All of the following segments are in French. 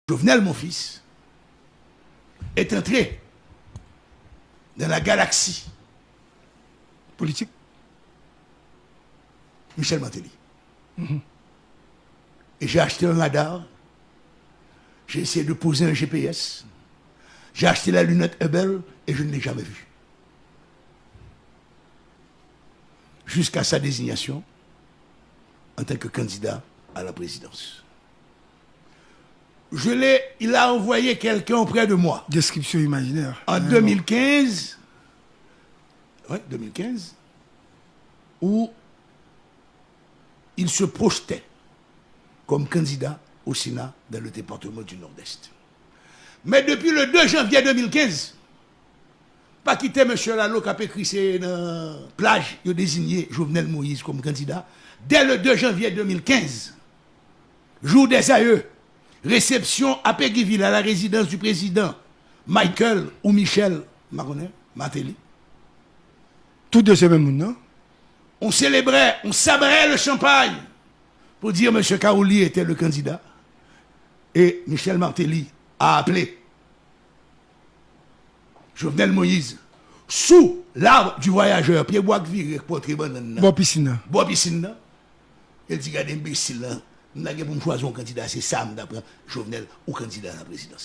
Jovenel, mon fils, est entré dans la galaxie politique. Michel Martelly. Et j'ai acheté un radar, j'ai essayé de poser un GPS, j'ai acheté la lunette Hubble et je ne l'ai jamais vu. Jusqu'à sa désignation en tant que candidat à la présidence. Il a envoyé quelqu'un auprès de moi. Description imaginaire. En 2015, où il se projetait comme candidat au Sénat dans le département du Nord-Est. Mais depuis le 2 janvier 2015, pas quitter M. Lalo qui a écrit c'est dans la plage, il a désigné Jovenel Moïse comme candidat. Dès le 2 janvier 2015, jour des aïeux, réception à Péguiville, à la résidence du président Michael ou Michel Martelly. Tout de ces mêmes non? On célébrait, on sabrait le champagne pour dire M. Kaouli était le candidat. Et Michel Martelly a appelé Jovenel Moïse sous l'arbre du voyageur, Pierre Bois-Viré, portrait banane. Bois piscine. Bois piscine. Il dit, regardez, imbécile, là, nous avons pour choisir un candidat, c'est Sam d'après Jovenel ou candidat à la présidence.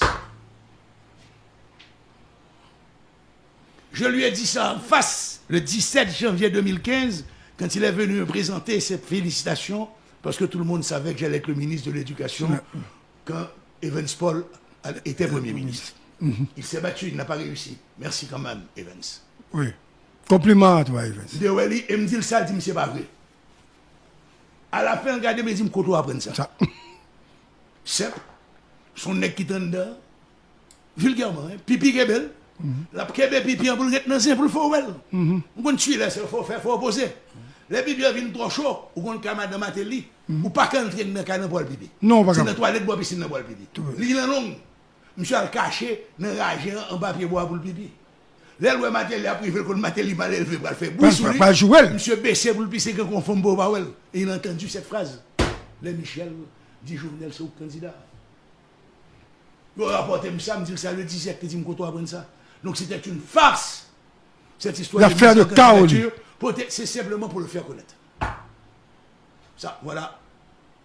Je lui ai dit ça en face le 17 janvier 2015, quand il est venu me présenter ses félicitations, parce que tout le monde savait que j'allais être le ministre de l'Éducation quand Evans Paul était Premier ministre. Il s'est battu, il n'a pas réussi. Merci quand même, Evans. Oui. Compliment à toi, Evans. Et me dit ça, il dit, c'est pas vrai. À la fin, regardez, me dit, je vais apprendre ça. Simple. Son nez qui tente dedans, vulgairement, pipi kebel. La kebel pipi en boule, dans un pour le faire well. On tue là, il faut faire, faut opposer. Les pipi viennent trop chaud, ou qu'on camarade de Martelly, ou pas qu'entrer dans le canne pour le pipi. Non, pas c'est dans la toilette, boire piscine pour le pipi. L'île est longue. Monsieur a caché dans le ragé en papier bois pour le pipi. Là, le Martelly a privé le Martelly mal élevé pour le faire. Pas jouer. Monsieur baissé pour le pisser qu'on conforme pour Bawel. Et il a entendu cette phrase. Le Michel dit Jovenel, c'est au candidat. Il a rapporté ça, me dit ça le 17, il dit me qu'on apprendre ça. Donc c'était une farce. Cette histoire l'affaire de Kaouli. C'est simplement pour le faire connaître. Ça, voilà.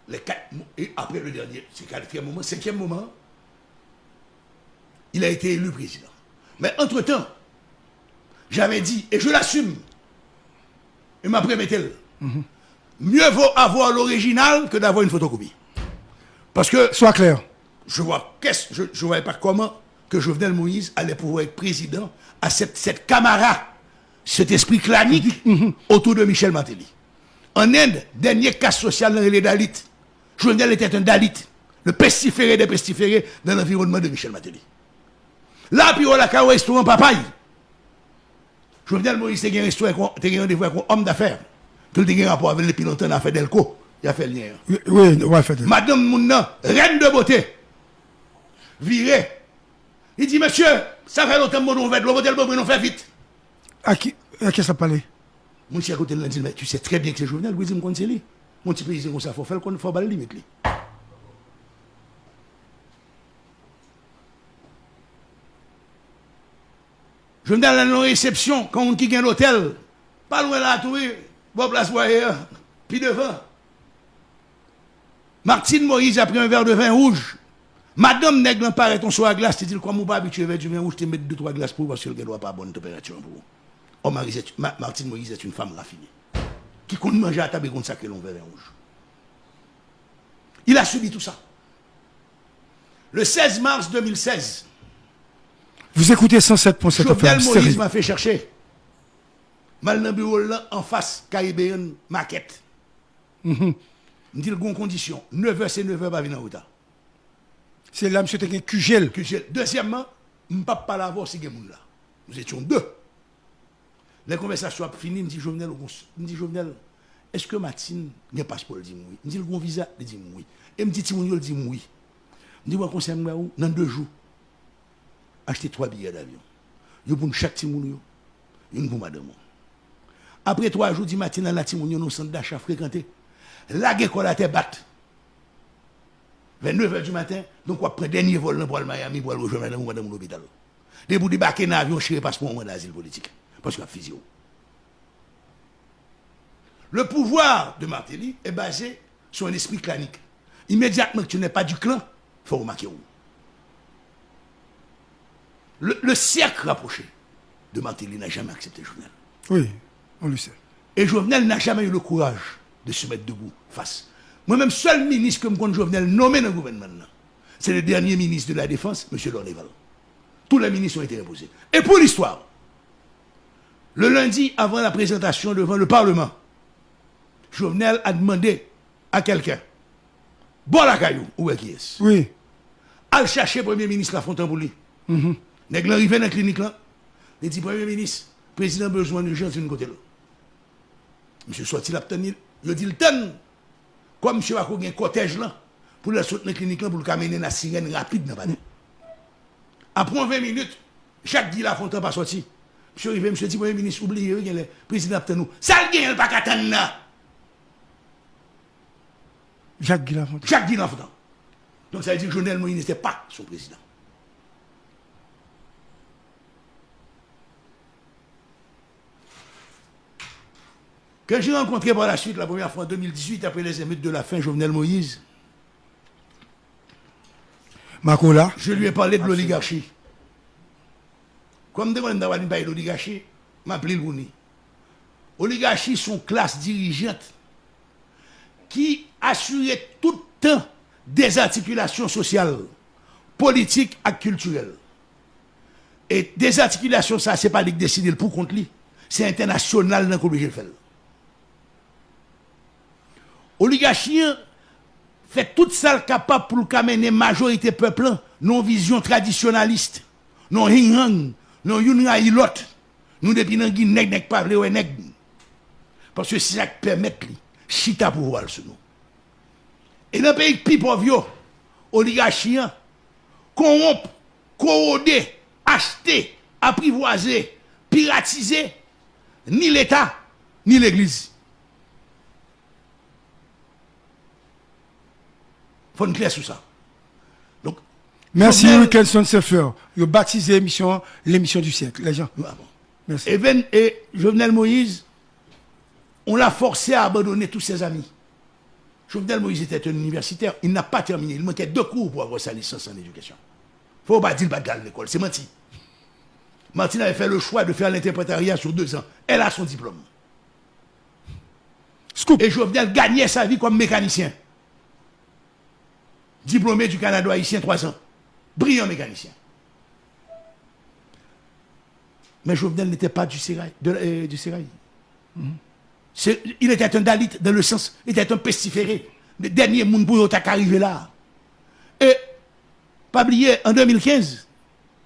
Les 4 mots. Et après le dernier, c'est 4e moment, 5e moment, il a été élu président. Mais entre-temps, j'avais dit, et je l'assume, et ma prémételle, mieux vaut avoir l'original que d'avoir une photocopie. Parce que, sois clair, je ne voyais pas comment que Jovenel Moïse allait pouvoir être président à cette camarade, cet esprit clanique autour de Michel Martelly. En Inde, dernier cas social dans les Dalits, Jovenel était un Dalit, le pestiféré des pestiférés dans l'environnement de Michel Martelly. Là, puis on a un restaurant papaye. Jovenel Moïse a un rendez-vous avec un homme d'affaires. Tout le un rapport avec les pilotes en affaire d'Elco. Il a fait le lien. Oui, ouais, fait. Madame Mouna, reine de beauté, virée. Il dit, monsieur, ça fait longtemps que nous faisons l'hôtel, nous fait vite. À qui ça parlait? Mon petit à côté de l'un dit, mais tu sais très bien que c'est Jovenel, oui, me c'est lui. Mon petit président, comme ça, il faut faire qu'on faut baler limite. Jovenel dans une réception, quand on quitte l'hôtel, pas loin là, tout, bon place voyeur, puis devant. Martine Moïse a pris un verre de vin rouge. Madame Nègre paraît ton soir à glace, tu dis, comme on pas habitué avec du vin rouge, tu mets 2-3 glaces pour parce qu'elle ne doit pas bonne température pour vous. Oh, Martine Moïse est une femme raffinée, qui compte manger à table et compte sacré long verre rouge. Il a subi tout ça. Le 16 mars 2016, vous écoutez 107.7 Jovenel Moïse m'a fait chercher. Mal dans le bureau là, en face, Caribbean Market. Me dit le bon condition. 9h, c'est 9h, pas venir en retard. C'est là, monsieur, t'es QGL. Deuxièmement, je ne peux pas l'avoir si là. Nous étions deux. Les conversations sont finies. Me dit Jovenel, est-ce que Martine n'a pas passeport? Il dit oui. Me dit le bon visa? Il dit oui. Et me dit Timounio, il dit oui. Me dit, moi, conseil, dans 2 jours, acheter 3 billets d'avion. Yo pour chaque Timounio, une pour madame. Après 3 jours, dit Martine, la Timounio, nous centre d'achat fréquenté. La guécolle a été batte. vers 9h du matin, donc on prend le dernier vol pour le Miami pour aller rejoindre madame l'hôpital. Dès vous débarquer dans l'avion, je ne passe pour un d'asile politique. Parce qu'il y a physio. Le pouvoir de Martelly est basé sur un esprit clanique. Immédiatement que tu n'es pas du clan, il faut remarquer où. Le cercle rapproché de Martelly n'a jamais accepté Jovenel. Oui, on le sait. Et Jovenel n'a jamais eu le courage de se mettre debout face. Moi-même, seul ministre que me compte Jovenel nommé dans le gouvernement, c'est le dernier ministre de la Défense, M. Lorneval. Tous les ministres ont été imposés. Et pour l'histoire, le lundi, avant la présentation devant le Parlement, Jovenel a demandé à quelqu'un, bon la caillou, où est qui est? Oui. À chercher Premier ministre Lafontaine pour lui. Nèg l'arrivé dans la clinique là, il dit Premier ministre, président besoin d'urgence d'une côté là. Monsieur sorti la tenir, il dit le ten. Comme monsieur a un cortège là, pour la sortir dans la clinique là, pour le mener la sirène rapide dans le après 20 minutes, Jacques Guy Lafontaine pas sorti. Monsieur arrivé, monsieur dit Premier ministre, oubliez, le président nous. Ça le gagne, pas qu'à attendre là. Jacques Guy Lafontaine. Jacques Guy Lafontaine. Donc ça veut dire que Jovenel Moïse n'était pas son président. Quand j'ai rencontré par la suite, la première fois en 2018, après les émeutes de la faim, Jovenel Moïse, Makola. je lui ai parlé de l'oligarchie. Comme demande d'avoir une l'oligarchie, m'a appelé le Bouni. Oligarchie sont classes dirigeantes qui assuraient tout le temps des articulations sociales, politiques et culturelles. Et des articulations, ça, c'est pas lui qui décide pour contre lui. C'est international dans le fait. Oligarchie fait tout ça capable pour le mener majorité peuple, non vision traditionnaliste, non hing non yunra ilot, nous depuis nan Guinée nèg pas vle nèg. Parce que c'est ça qui permet lui chita pouvoir sur nous. Et dans le pays plus pauvre, oligarchie corrompre, corroder, acheter, apprivoiser, piratiser ni l'État ni l'Église. Il faut une clair sur ça. Donc, Merci, Jovenel... Wilkinson Seffer. Vous baptisé l'émission du siècle, les gens. Ah bon. Merci. Et Jovenel Moïse, on l'a forcé à abandonner tous ses amis. Jovenel Moïse était un universitaire, il n'a pas terminé, il manquait 2 cours pour avoir sa licence en éducation. Il ne faut pas dire qu'il va à l'école, c'est menti. Martine avait fait le choix de faire l'interprétariat sur 2 ans. Elle a son diplôme. Scoop. Et Jovenel gagnait sa vie comme mécanicien. Diplômé du Canada haïtien 3 ans. Brillant mécanicien. Mais Jovenel n'était pas du Sérail. Il était un Dalit dans le sens, il était un pestiféré. Le dernier monde pour arriver là. Et, pas oublier, en 2015,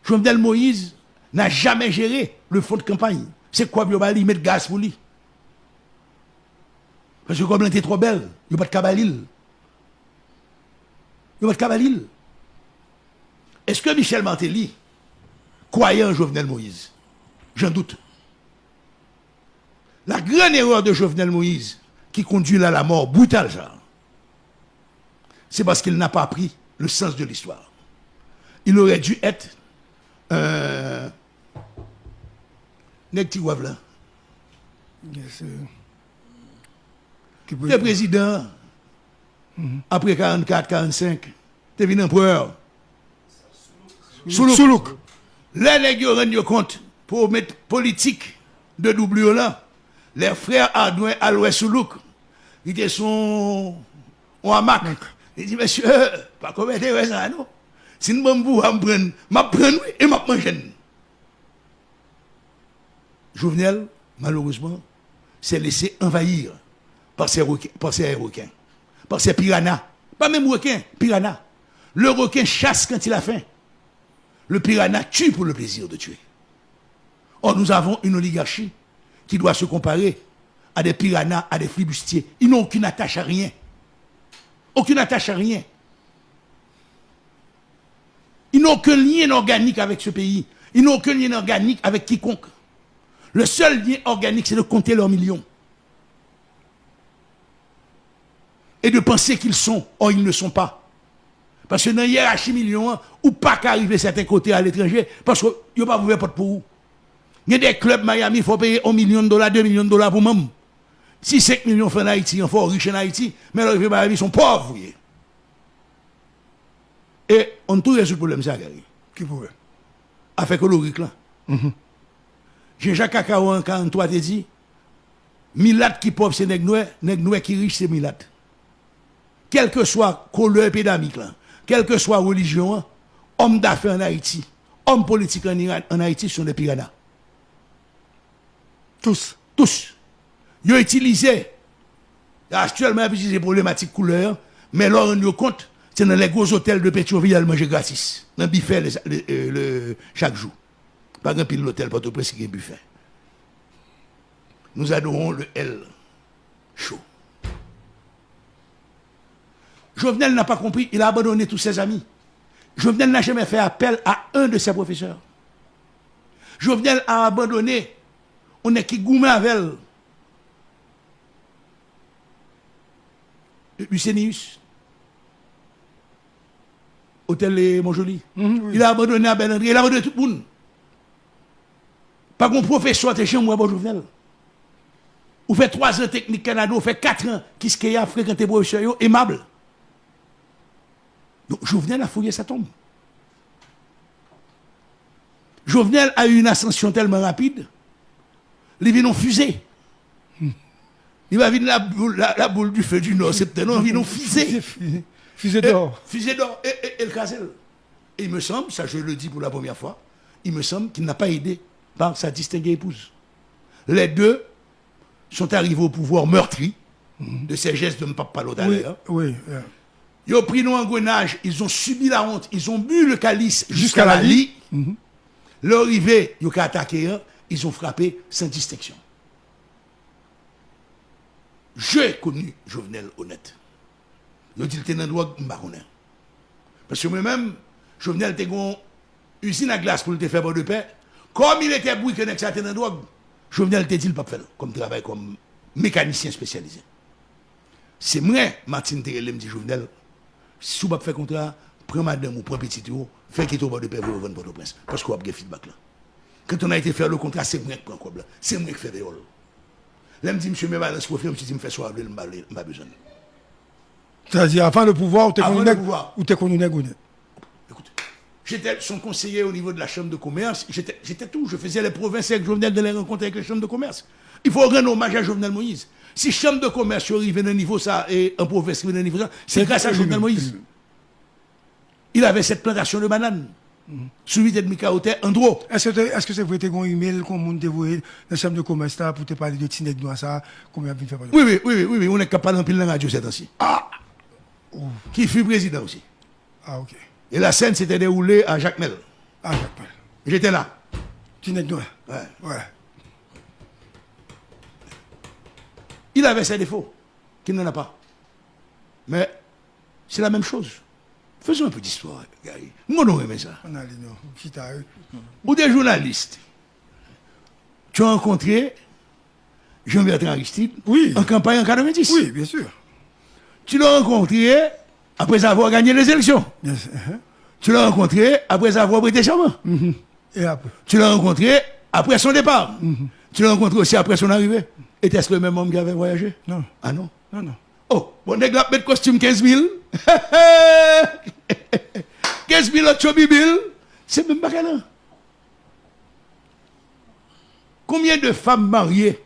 Jovenel Moïse n'a jamais géré le fonds de campagne. C'est quoi, il met gaz pour lui. Parce que comme elle était trop belle, il n'y a pas de cabalil. Il n'y a pas de cabalil. Est-ce que Michel Martelly croyait en Jovenel Moïse? J'en doute. La grande erreur de Jovenel Moïse, qui conduit à la mort brutale, c'est parce qu'il n'a pas appris le sens de l'histoire. Il aurait dû être là. Yes, Le président, après 44-45, t'es venu empereur. Soulouk. Les nègres rendent compte pour mettre politique de doublure là. Les frères Ardouin, Aloué Soulouk, ils étaient son hamac. Ils disent, monsieur, pas commettre ça, non? Si nous m'apprendre, et m'apprendre. Jovenel, malheureusement, s'est laissé envahir par ces requins, par ces piranhas. Pas même requins, piranhas. Le requin chasse quand il a faim. Le piranha tue pour le plaisir de tuer. Or, nous avons une oligarchie qui doit se comparer à des piranhas, à des flibustiers. Ils n'ont aucune attache à rien. Aucune attache à rien. Ils n'ont aucun lien organique avec ce pays. Ils n'ont aucun lien organique avec quiconque. Le seul lien organique, c'est de compter leurs millions. Et de penser qu'ils sont, or ils ne sont pas. Parce que dans la hiérarchie million, ou pas qu'arriver à certains côtés à l'étranger, parce que vous pas ouvert porte pour vous. Il y a des clubs Miami, il faut payer $1 million, $2 millions pour même. Si 5 millions font en Haïti, il faut riche en Haïti, mais là, Miami sont pauvres. Et on trouve ce problème, ça, Gary. Qui pourrait? Avec colorique là. Jean-Jacques Cacao en 43 te dit, Milat qui pauvre c'est nèg noir qui riche c'est Milat. Quelle que soit couleur épidémique là, quelle que soit religion, homme d'affaires en Haïti, homme politique en Haïti sont des piranhas. Tous. Ils ont utilisé, actuellement, ils utilisent des problématiques couleur, mais là, on nous compte, c'est dans les gros hôtels de Pétionville, à manger gratis. Dans le buffet chaque jour. Par exemple, l'hôtel Port-au-Prince qui est un buffet. Nous adorons le L chaud. Jovenel n'a pas compris, il a abandonné tous ses amis. Jovenel n'a jamais fait appel à un de ses professeurs. Jovenel a abandonné, on est qui gourmet avec Lucenius, Hôtel Montjoli. Oui. Il a abandonné à Ben André, il a abandonné tout le monde. Pas qu'on professeur de chez moi, bon Jovenel. Vous faites 3 ans technique Canada, vous faites 4 ans qui se a fréquenté professeur aimable. Donc Jovenel a fouillé sa tombe. Jovenel a eu une ascension tellement rapide, il vient en fusée. Il va venir la boule du feu du Nord, septembre, il vient en fusée. Fusée d'or. Fusée d'or et le casel. Et il me semble, ça je le dis pour la première fois, il me semble qu'il n'a pas aidé par sa distinguée épouse. Les deux sont arrivés au pouvoir meurtri de ces gestes de Mpapa l'autre à l'heure. Oui. Ils ont pris nos engrenages, ils ont subi la honte, ils ont bu le calice jusqu'à la lie. Leur arrivée, ils ont attaqué, ils ont frappé sans distinction. J'ai connu Jovenel honnête. Ils ont dit qu'il était dans le droit de m'barronner. Parce que moi-même, Jovenel était une usine à glace pour le faire de paix. Comme il était bouillé que ça était dans le droit, Jovenel était dit le pas faire comme travail, comme mécanicien spécialisé. C'est moi, Martine Terrell me dit Jovenel, si vous ne faites pas contrat, prends madame ou prends petit tour, fais qu'il tombe de paix pour vendre Port-au-Prince. Parce qu'on a un feedback là. Quand on a été faire le contrat, c'est moi qui prends quoi là. C'est moi qui fais des rôles. Là, me dit, monsieur, mes balances pour faire, je dis, me fais soir, je n'ai pas besoin. C'est-à-dire, avant le pouvoir, ou t'es connu nègre. Écoute, j'étais son conseiller au niveau de la chambre de commerce, j'étais tout, je faisais les provinces avec Jovenel de les rencontrer avec les chambres de commerce. Il faut rendre hommage à Jovenel Moïse. Si chambre de commerce arrive à un niveau ça, et en province arrive à un niveau ça, c'est grâce à Jovenel Moïse. Il avait cette plantation de bananes. Celui de Mikaote, Andro. Est-ce que c'est vrai que tu as un email qu'on m'a dévoué dans la chambre de commerce pour te parler de Tinec Noir ça, combien de faire? Oui, on est capable d'en pile dans la radio cette temps-ci. Qui fut président aussi. Ok. Et la scène s'était déroulée à Jacmel. Jacmel. J'étais là. Tinec Noir. Ouais. Il avait ses défauts, qu'il n'en a pas. Mais c'est la même chose. Faisons un peu d'histoire, Gary. Moi, on aimé ça. Ou des journalistes. Tu as rencontré Jean-Bertrand Aristide en campagne en 90. Oui, bien sûr. Tu l'as rencontré après avoir gagné les élections. Yes. Tu l'as rencontré après avoir prêté serment. Et après? Tu l'as rencontré après son départ. Tu l'as rencontré aussi après son arrivée. Était-ce le même homme qui avait voyagé? Non. Ah non? Non. Oh, bon, nèg la mettre costume 15 000. 15 000 autres bibil. C'est même pas là. Combien de femmes mariées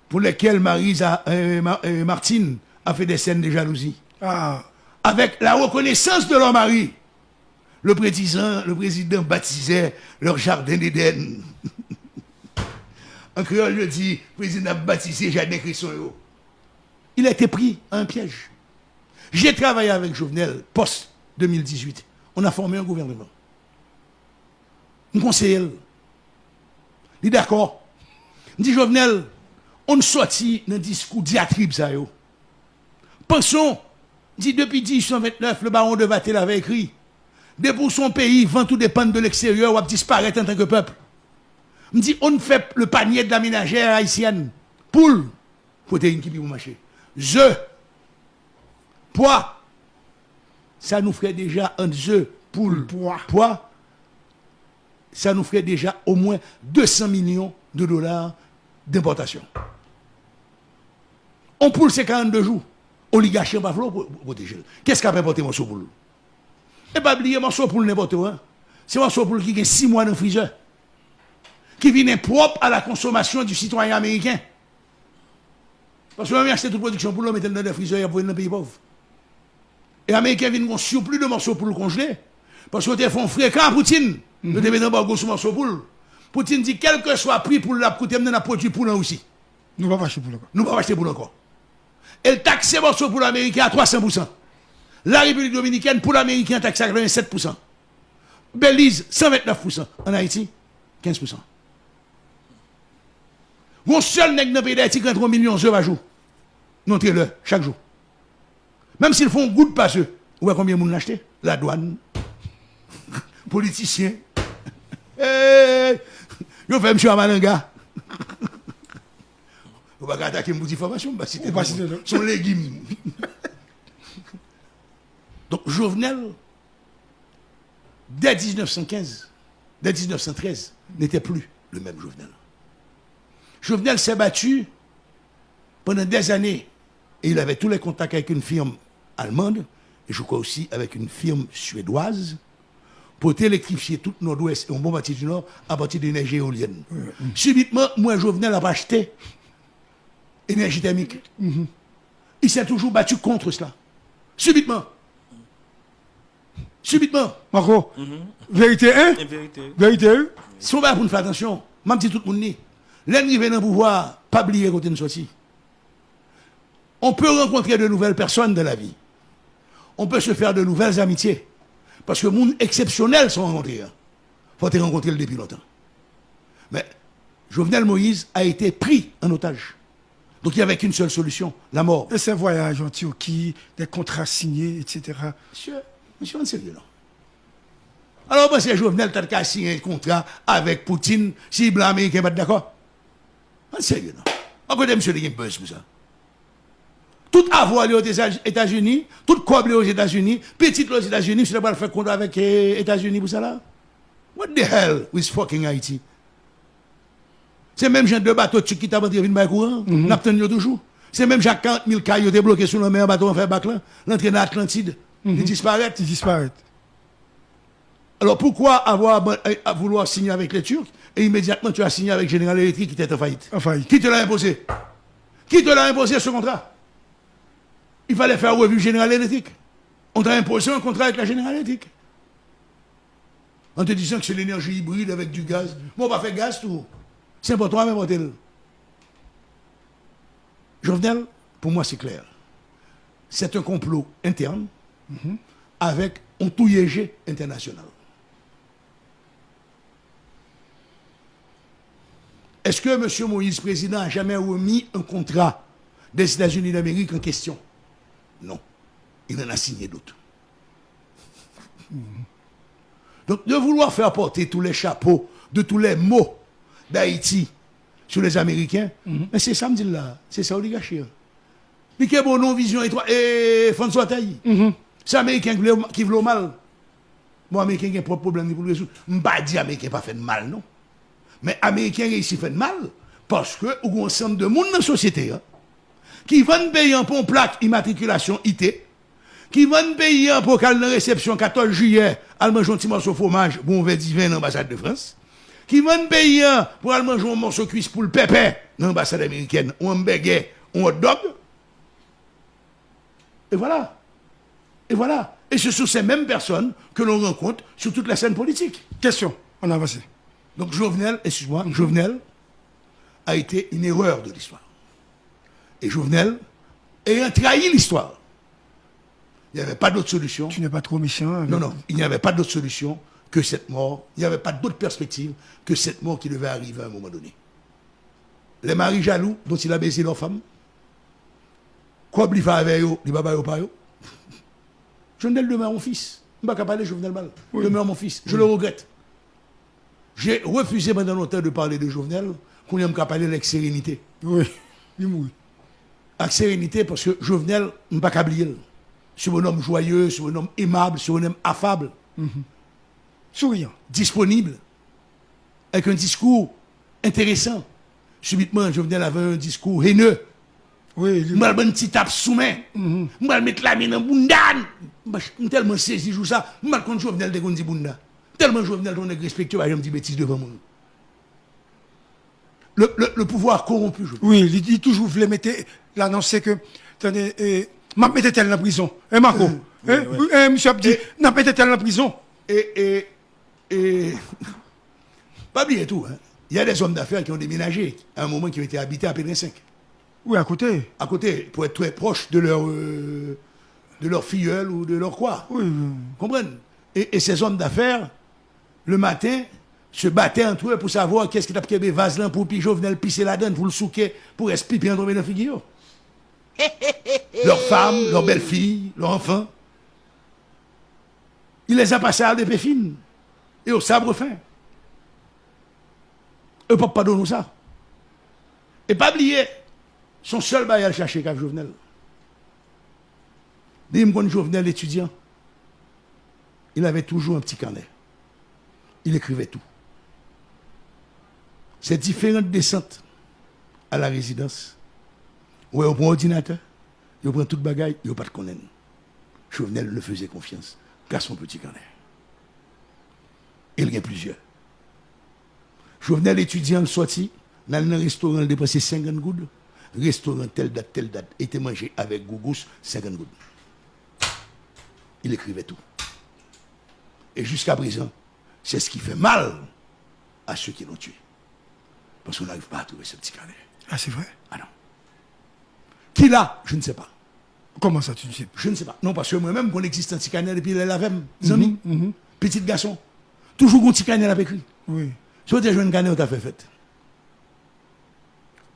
pour lesquelles Martine a fait des scènes de jalousie? Avec la reconnaissance de leur mari. Le président baptisait leur jardin d'Éden. En créole, je dis, le président a baptisé Jardin Cresson. Il a été pris à un piège. J'ai travaillé avec Jovenel, post-2018. On a formé un gouvernement. Un conseiller. Il est d'accord. Il dit, Jovenel, on sortit dans un discours diatribe, ça. Pensons, dit, depuis 1829, le baron de Vatel avait écrit, dès pour son pays, vent tout dépend de l'extérieur, ou à disparaître en tant que peuple. Il dit, on fait le panier de la ménagère haïtienne. Poule, protéine qui peut marcher. Poids, ça nous ferait déjà un œuf pour le Poids. poids, ça nous ferait déjà au moins 200 millions de dollars d'importation. On poule ces 42 jours. Oligarchie pas pour protéger. Qu'est-ce qu'a importé morceau poule? Et pas oublier morceau poule n'importe où. C'est morceau poule qui a 6 mois dans le freezer. Qui vient propre à la consommation du citoyen américain. Parce que même acheter toute production pour le mettre dans le freezer pour un pays pauvre. Et les Américains viennent un surplus de morceaux pour le congeler. Parce qu'ils font fréquent à Poutine. Ils te mettent un embargo sur morceaux pour. Poutine dit quel que soit le prix pour la coûter, on a produit pour aussi. Nous ne pouvons pas acheter pour le corps. Nous ne pouvons pas acheter pour encore. Elle taxe les morceaux pour l'Américain à 300%. La République Dominicaine pour l'Américain taxe à 87%. Belize 129%. En Haïti 15%. Mon seul nègre dans le pays d'Haïti qui rentre 1 million d'euros par jour. Non, le chaque jour. Même s'ils font goutte pas eux. Vous voyez combien de monde l'acheter? La douane. Politiciens. Hey, yo fait monsieur Amalanga. Vous ne pouvez pas attaquer une petite formation, c'est son légume. Donc Jovenel, dès 1915, dès 1913, n'était plus le même Jovenel. Jovenel s'est battu pendant des années et il avait tous les contacts avec une firme allemande et je crois aussi avec une firme suédoise pour électrifier tout le nord-ouest et un bon partie du nord à partir d'énergie éolienne. Subitement, moi, Jovenel a acheté énergie thermique. Il s'est toujours battu contre cela. Subitement. Subitement. Marco, vérité 1? Vérité 1? Si on va pour nous faire attention, même si tout le monde dit, l'ennemi vient dans le pouvoir, pas oublier côté de sortie. On peut rencontrer de nouvelles personnes dans la vie. On peut se faire de nouvelles amitiés. Parce que les gens exceptionnels sont rencontrés. Il faut te rencontrer depuis longtemps. Mais Jovenel Moïse a été pris en otage. Donc il n'y avait qu'une seule solution, la mort. Et ces voyages en Turquie, des contrats signés, etc. Monsieur, on est sérieux, non? Alors, moi, c'est Jovenel qui a signé un contrat avec Poutine, si les Blancs américains ne sont pas d'accord. On est sérieux, non? En côté, monsieur, il y a une buzz pour ça. Tout avoir aux États-Unis, tout coble aux États-Unis, petit aux États-Unis, monsieur, pas faire contrat avec les États-Unis pour ça là? What the hell with fucking Haïti? C'est même Jean de bateau qui t'a vendu une courant, n'a pas toujours. C'est même Jacques 40 000 caillots bloqués sur le mer, un bateau en fait bac là, l'entrée dans l'Atlantide, il disparaît. Il disparaît. Alors pourquoi à vouloir signer avec les Turcs et immédiatement tu as signé avec General Electric qui était en faillite? En faillite. Qui te l'a imposé? Qui te l'a imposé ce contrat? Il fallait faire revue General Electric. On t'a imposé un contrat avec la General Electric. En te disant que c'est l'énergie hybride avec du gaz. Bon, on va faire gaz tout. C'est important à m'importer. Jovenel, pour moi, c'est clair. C'est un complot interne avec un touillégé international. Est-ce que M. Moïse, président, a jamais remis un contrat des États-Unis d'Amérique en question? Non. Il en a signé d'autres. Donc, de vouloir faire porter tous les chapeaux de tous les mots d'Haïti sur les Américains, mais c'est ça, me dit là. C'est ça, oligarchie. Mais qui est bon, non, vision et François Tailly. C'est Américain qui veut mal. Moi, Américain qui a un propre problème pour le résoudre. Je ne pas dire Américain pas fait de mal, non. Mais Américain réussit fait de mal parce que il y a un ensemble de monde dans la société qui vont payer pour une plaque immatriculation IT, qui vont payer pour qu'elle ait réception 14 juillet, elle mange un petit morceau de fromage, bon, on va divin dans l'ambassade de France, qui vont payer pour aller manger un morceau de cuisse pour le pépé dans l'ambassade américaine, ou un hamburger, ou un hot dog. Et voilà. Et voilà. Et ce sont ces mêmes personnes que l'on rencontre sur toute la scène politique. Question, on a avancé. Donc Jovenel, excuse-moi, Jovenel a été une erreur de l'histoire. Et Jovenel ayant trahi l'histoire. Il n'y avait pas d'autre solution. Tu n'es pas trop méchant. Non, non, il n'y avait pas d'autre solution que cette mort. Il n'y avait pas d'autre perspective que cette mort qui devait arriver à un moment donné. Les maris jaloux dont il a baisé leur femme, quoi il fait avec eux, il va pas eux. Jovenel demeure mon fils. Je ne vais pas parler de Jovenel mal. Demeure mon fils. Je le regrette. J'ai refusé pendant longtemps de parler de Jovenel, qu'on aime qu'à parler avec sérénité. Oui, il mouille. Avec sérénité, parce que Jovenel, je ne vais pas oublier. sur un homme joyeux, sur un homme aimable, sur un homme affable, Souriant. disponible, avec un discours intéressant. Subitement, Jovenel avait un discours haineux. Oui, Je vais mettre un petit tape sous main. Je vais mettre la main dans bundan. Je suis tellement saisi de ça. Je vais mettre Jovenel de Gondi Bunda. Tellement Jovenel est respectueux, je me dis bêtises devant moi. Le pouvoir corrompu, je oui, il dit toujours, voulait mettre l'annoncer que, attendez, m'a mis tel dans la prison. Hein, Marco? Monsieur Abdi, n'a pas été tel dans la prison. Et pas oublier tout, hein. Il y a des hommes d'affaires qui ont déménagé à un moment qui ont été habités à Pédrin 5. Oui, à côté. À côté, pour être très proche de leur filleul ou de leur quoi. Oui, Comprenez? Et ces hommes d'affaires, le matin, se battaient entre eux pour savoir qu'est-ce qui t'a pris des vases là pour pigeon venir le pisser la donne, pour le souquer, pour rester pipi en tomber dans la figure. Leurs femmes, leurs belles-filles, leurs enfants. Il les a passés à des fines et au sabre fin. Eux ne peuvent pas donner ça. Et pas oublier, son seul bail à le chercher qu'avec Jovenel. Dis-moi, Jovenel, étudiant, il avait toujours un petit carnet. Il écrivait tout. Ces différentes descentes à la résidence, où on prend ordinateur, on prend toute bagaille, il n'y a pas de connaître. Jovenel le faisait confiance, car son petit carnet. Il y en a plusieurs. Jovenel étudiant le sorti, dans un restaurant, il dépensait 50 gouttes. Restaurant telle date, était mangé avec Gougous, 50 gouttes. Il écrivait tout. Et jusqu'à présent, c'est ce qui fait mal à ceux qui l'ont tué. Parce qu'on n'arrive pas à trouver ce petit carnet. Ah, c'est vrai? Ah non. Qui l'a? Je ne sais pas. Comment ça, tu ne sais pas? Je ne sais pas. Non, parce que moi-même, qu'on existe un petit carnet depuis l'avait, amis, petit garçon. Toujours un petit carnet avec lui. Oui. Si tu as joué un carnet, tu as fait fête.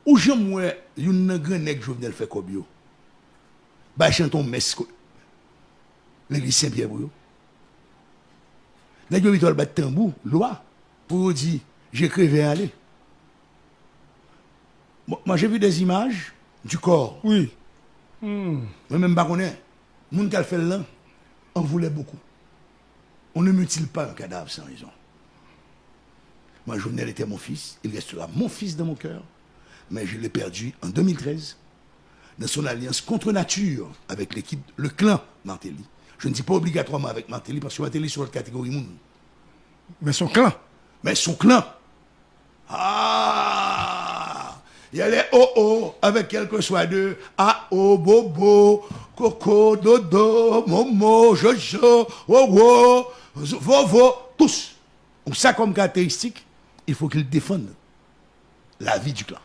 Ou j'aime, il y a un grand nègre Jovenel fait comme yo. Bah, chanton mesco. L'église Saint-Pierre pour yo. Nègre yo, il battre tambour, loi, pour dire, j'ai crevé à aller. Moi, j'ai vu des images du corps. Oui. Moi-même, je connais. Les gens qui ont fait là, en voulait beaucoup. On ne mutile pas un cadavre sans raison. Moi, Jovenel était mon fils. Il restera mon fils dans mon cœur. Mais je l'ai perdu en 2013 dans son alliance contre nature avec l'équipe, le clan Martelly. Je ne dis pas obligatoirement avec Martelly parce que Martelly est sur la catégorie monde. Mais son clan. Mais son clan. Ah! Il y a les oh avec quel que soit de A-O, Bobo, Coco, Dodo, Momo, Jojo, Wowo, Vovo, tous. Donc ça comme caractéristique, il faut qu'ils défendent la vie du clan.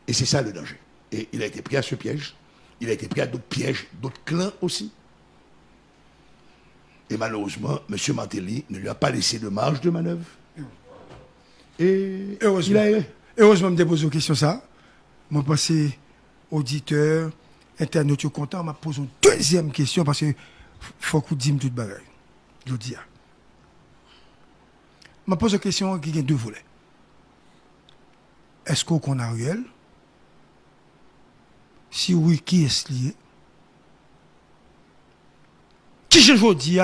Et c'est ça le danger. Et il a été pris à ce piège. Il a été pris à d'autres pièges, d'autres clans aussi. Et malheureusement, M. Martelly ne lui a pas laissé de marge de manœuvre. Et heureusement. il a erré. Heureusement, je me pose une question ça. Je passé auditeur, internaute content, je pose une deuxième question parce que faut que vous dise toute bagaille. Je dis. Je pose une question qui a deux volets. Est-ce qu'on connaît Ariel? Si oui, qui est lié? Qui je dis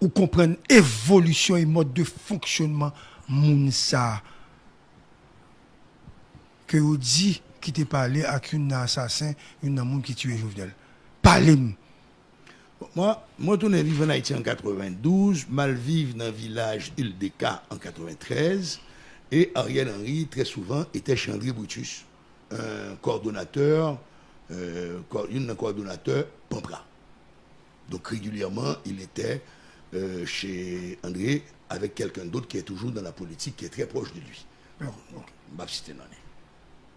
ou comprendre évolution et mode de fonctionnement Mounsa que vous dit qui t'est parlé avec un assassin, un homme qui tue Jovenel. Parlez-moi. Moi, je suis vivre en Haïti en 92, mal vivre dans le village Île-des-Cas en 93, et Ariel Henry, très souvent, était chez André Brutus, un coordonnateur Pampra. Donc régulièrement, il était chez André avec quelqu'un d'autre qui est toujours dans la politique, qui est très proche de lui. Je vais citer non.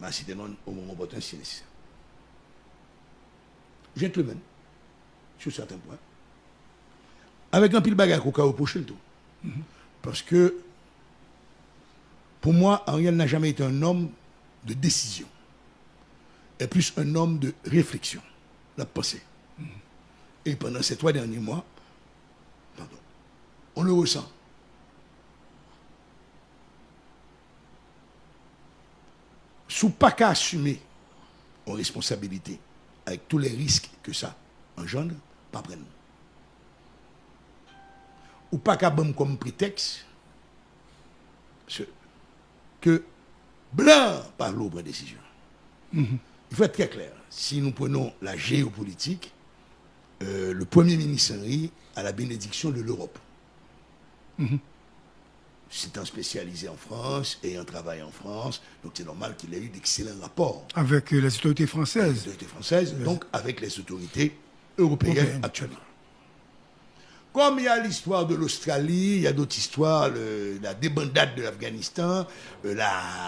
Je vais citer non au moment opportun si nécessaire. Gentleman, sur certains points, avec un pile bagarre qu'on a reproché le tout. Parce que, pour moi, Ariel n'a jamais été un homme de décision. Et plus un homme de réflexion, la pensée. Et pendant ces 3 derniers mois, on le ressent. Sous pas qu'à assumer en responsabilité avec tous les risques que ça engendre, pas prendre. Ou pas qu'à bon comme prétexte que blanc par l'eau prend décision. Il faut être très clair. Si nous prenons la géopolitique, le Premier ministre Henry a la bénédiction de l'Europe. C'est un spécialisé en France et un travail en France, donc c'est normal qu'il ait eu d'excellents rapports. Avec les autorités Les françaises. autorités françaises, donc avec les autorités européennes actuellement. Comme il y a l'histoire de l'Australie, il y a d'autres histoires, la débandade de l'Afghanistan, la